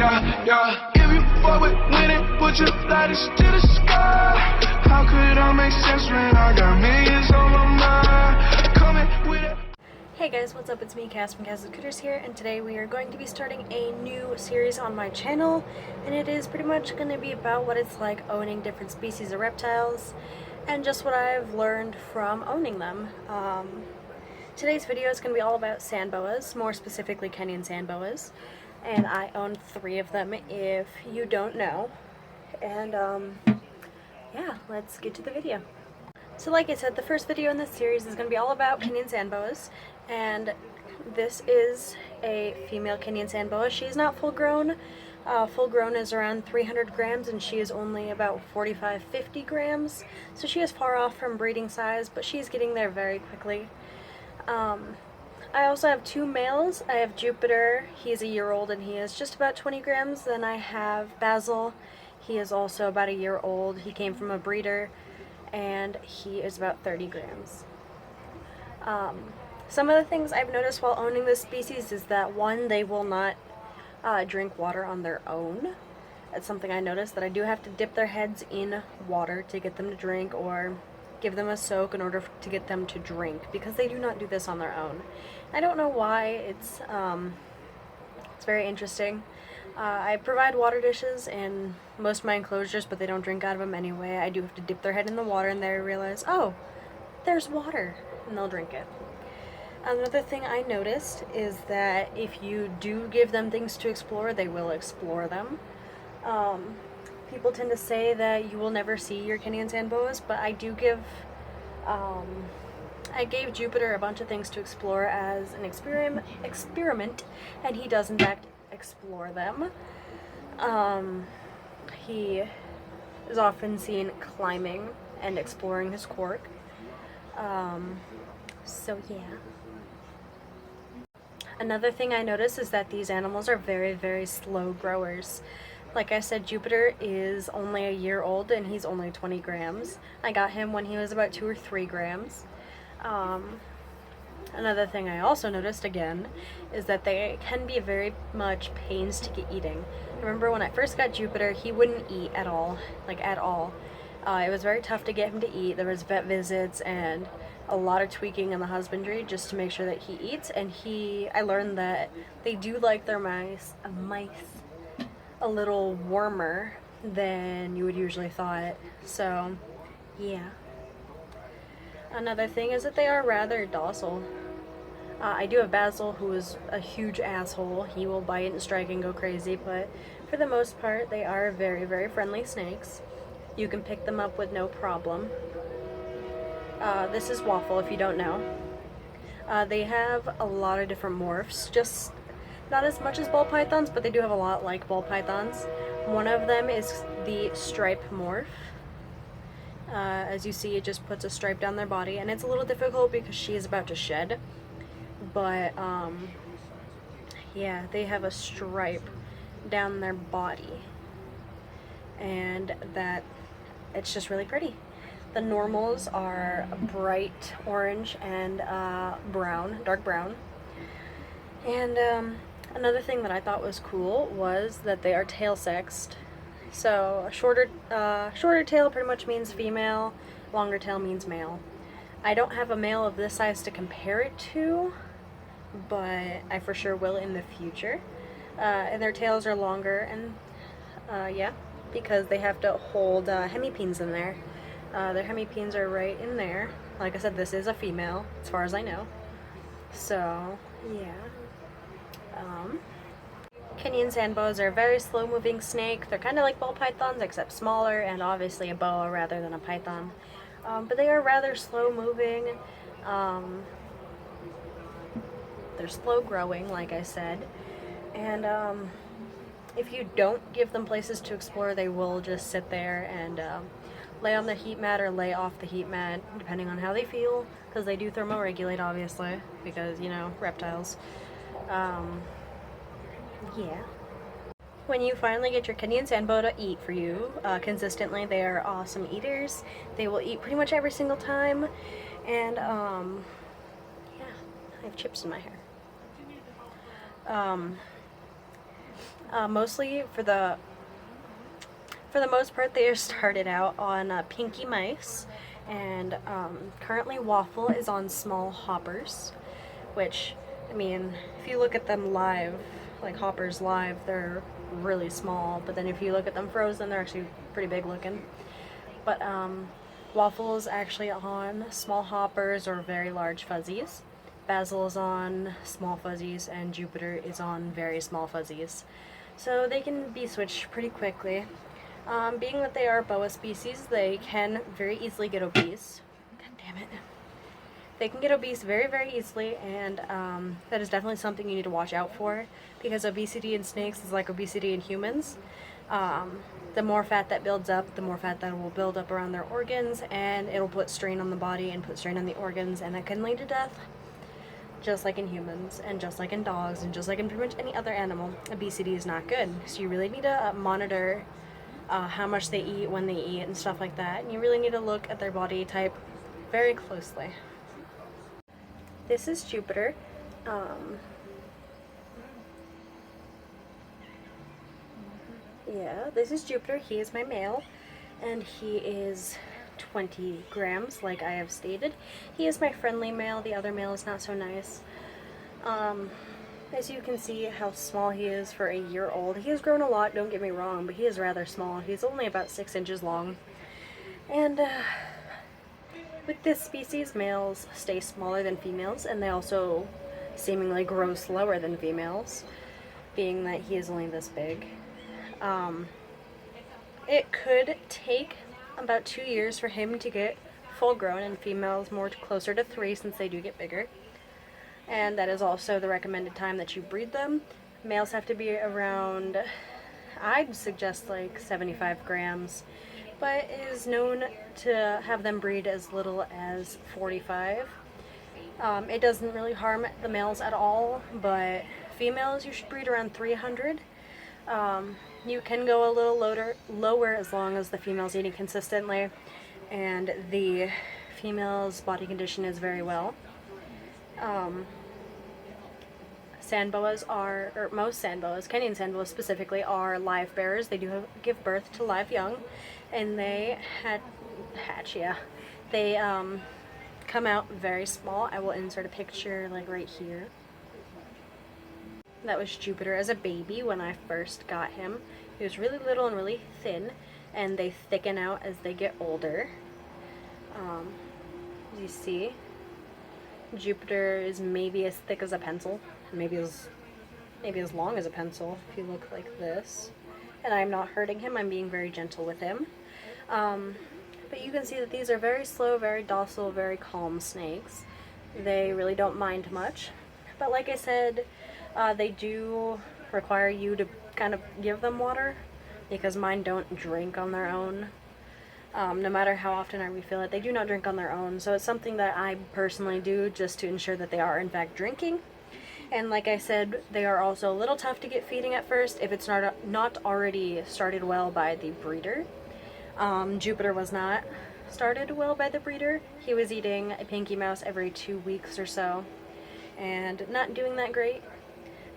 yeah. If you fuck with winning, put your lighters to the sky. How could I make sense when I got millions on my mind? Coming with it. Hey guys, what's up? It's me, Cass from Cass's Critters here, and today we are going to be starting a new series on my channel, and it is pretty much going to be about what it's like owning different species of reptiles, and just what I've learned from owning them. Today's video is going to be all about sand boas, more specifically Kenyan sand boas, and I own 3 of them if you don't know, and yeah, let's get to the video. So like I said, the first video in this series is going to be all about Kenyan sand boas, and this is a female Kenyan sand boa. She's not full grown. Full grown is around 300 grams and she is only about 45-50 grams, so she is far off from breeding size, but she's getting there very quickly. I also have 2 males. I have Jupiter, he's a year old and he is just about 20 grams. Then I have Basil, he is also about a year old. He came from a breeder and he is about 30 grams. Some of the things I've noticed while owning this species is that, one, they will not drink water on their own. That's something I noticed, that I do have to dip their heads in water to get them to drink, or give them a soak in order to get them to drink, because they do not do this on their own. I don't know why. It's very interesting. I provide water dishes in most of my enclosures, but they don't drink out of them anyway. I do have to dip their head in the water and they realize, oh, there's water, and they'll drink it. Another thing I noticed is that if you do give them things to explore, they will explore them. People tend to say that you will never see your Kenyan sand boas, but I do give, I gave Jupiter a bunch of things to explore as an experiment, and he does in fact explore them. He is often seen climbing and exploring his cork. So yeah. Another thing I notice is that these animals are very, very slow growers. Like I said, Jupiter is only a year old and he's only 20 grams. I got him when he was about 2 or 3 grams. Another thing I also noticed, again, is that they can be very much pains to get eating. I remember when I first got Jupiter, he wouldn't eat at all, like at all. It was very tough to get him to eat. There was vet visits and a lot of tweaking in the husbandry just to make sure that he eats, and I learned that they do like their mice a little warmer than you would usually thought. So yeah. Another thing is that they are rather docile. I do have Basil, who is a huge asshole. He will bite and strike and go crazy, but for the most part they are very, very friendly snakes. You can pick them up with no problem. This is Waffle, if you don't know. They have a lot of different morphs, just not as much as ball pythons, but they do have a lot like ball pythons. One of them is the stripe morph. As you see, it just puts a stripe down their body, and it's a little difficult because she is about to shed. But yeah, they have a stripe down their body, and it's just really pretty. The normals are bright orange and brown, dark brown. And another thing that I thought was cool was that they are tail sexed. So a shorter tail pretty much means female, longer tail means male. I don't have a male of this size to compare it to, but I for sure will in the future. And their tails are longer, and yeah, because they have to hold hemipenes in there. Their hemipenes are right in there. Like I said, this is a female, as far as I know. So, yeah. Kenyan sand boas are a very slow-moving snake. They're kind of like ball pythons, except smaller, and obviously a boa rather than a python. But they are rather slow-moving. They're slow-growing, like I said. And if you don't give them places to explore, they will just sit there and lay on the heat mat or lay off the heat mat, depending on how they feel, because they do thermoregulate, obviously, because, you know, reptiles. Yeah. When you finally get your Kenyan sand boa to eat for you consistently, they are awesome eaters. They will eat pretty much every single time, and yeah, I have chips in my hair. Mostly for the most part, they are started out on pinky mice, and currently Waffle is on small hoppers, which, I mean, if you look at them live, like hoppers live, they're really small, but then if you look at them frozen, they're actually pretty big looking. But Waffle is actually on small hoppers or very large fuzzies. Basil is on small fuzzies, and Jupiter is on very small fuzzies. So they can be switched pretty quickly. Being that they are boa species, they can very easily get obese. God damn it. They can get obese very, very easily, and that is definitely something you need to watch out for, because obesity in snakes is like obesity in humans. The more fat that builds up, the more fat that will build up around their organs, and it'll put strain on the body and put strain on the organs, and that can lead to death. Just like in humans, and just like in dogs, and just like in pretty much any other animal, obesity is not good. So you really need to monitor how much they eat, when they eat, and stuff like that. And you really need to look at their body type very closely. This is Jupiter. Yeah, this is Jupiter. He is my male, and he is 20 grams, like I have stated. He is my friendly male. The other male is not so nice. As you can see how small he is for a year old. He has grown a lot, don't get me wrong, but he is rather small. He's only about 6 inches long. And with this species, males stay smaller than females, and they also seemingly grow slower than females, being that he is only this big. It could take about 2 years for him to get full grown, and females more closer to 3 since they do get bigger. And that is also the recommended time that you breed them. Males have to be around, I'd suggest like 75 grams, but it is known to have them breed as little as 45. It doesn't really harm the males at all, but females you should breed around 300. You can go a little lower as long as the female's eating consistently and the female's body condition is very well. Sand boas are, or most sand boas, Kenyan sand boas specifically, are live bearers. They do give birth to live young, and they hatch, yeah. They come out very small. I will insert a picture like right here. That was Jupiter as a baby when I first got him. He was really little and really thin, and they thicken out as they get older. As you see, Jupiter is maybe as thick as a pencil, maybe as long as a pencil if you look like this. And I'm not hurting him, I'm being very gentle with him. But you can see that these are very slow, very docile, very calm snakes. They really don't mind much. But like I said, they do require you to kind of give them water, because mine don't drink on their own. No matter how often I refill it, they do not drink on their own. So it's something that I personally do just to ensure that they are in fact drinking. And like I said, they are also a little tough to get feeding at first if it's not already started well by the breeder. Jupiter was not started well by the breeder. He was eating a pinky mouse every 2 weeks or so and not doing that great.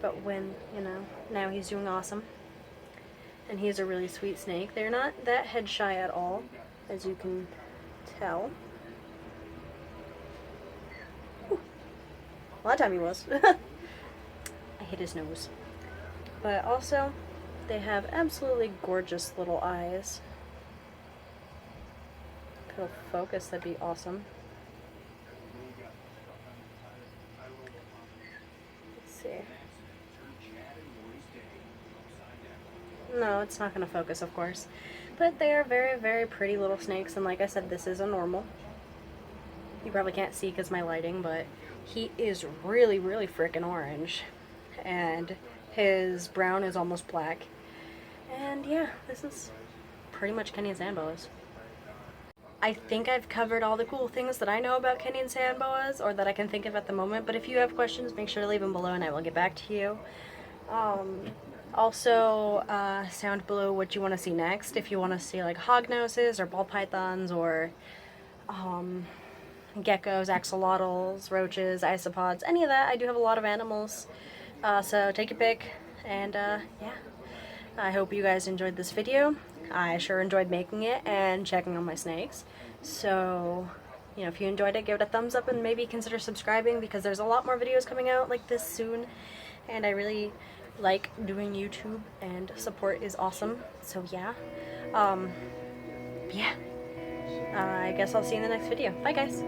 But when, now he's doing awesome. And he's a really sweet snake. They're not that head shy at all, as you can tell. Ooh. A lot of time he was. I hit his nose. But also, they have absolutely gorgeous little eyes. If it'll focus, that'd be awesome. Let's see. No, it's not going to focus, of course. But they are very, very pretty little snakes, and like I said, this is a normal. You probably can't see because my lighting, but he is really, really freaking orange. And his brown is almost black. And yeah, this is pretty much Kenyan Sand Boas. I think I've covered all the cool things that I know about Kenyan Sand Boas, or that I can think of at the moment, but if you have questions, make sure to leave them below and I will get back to you. Also, sound below what you want to see next. If you want to see like hognoses or ball pythons or geckos, axolotls, roaches, isopods, any of that. I do have a lot of animals, so take your pick. And yeah, I hope you guys enjoyed this video. I sure enjoyed making it and checking on my snakes. So, you know, if you enjoyed it, give it a thumbs up and maybe consider subscribing, because there's a lot more videos coming out like this soon. And I really like doing YouTube, and support is awesome. So yeah. Yeah. I guess I'll see you in the next video. Bye guys.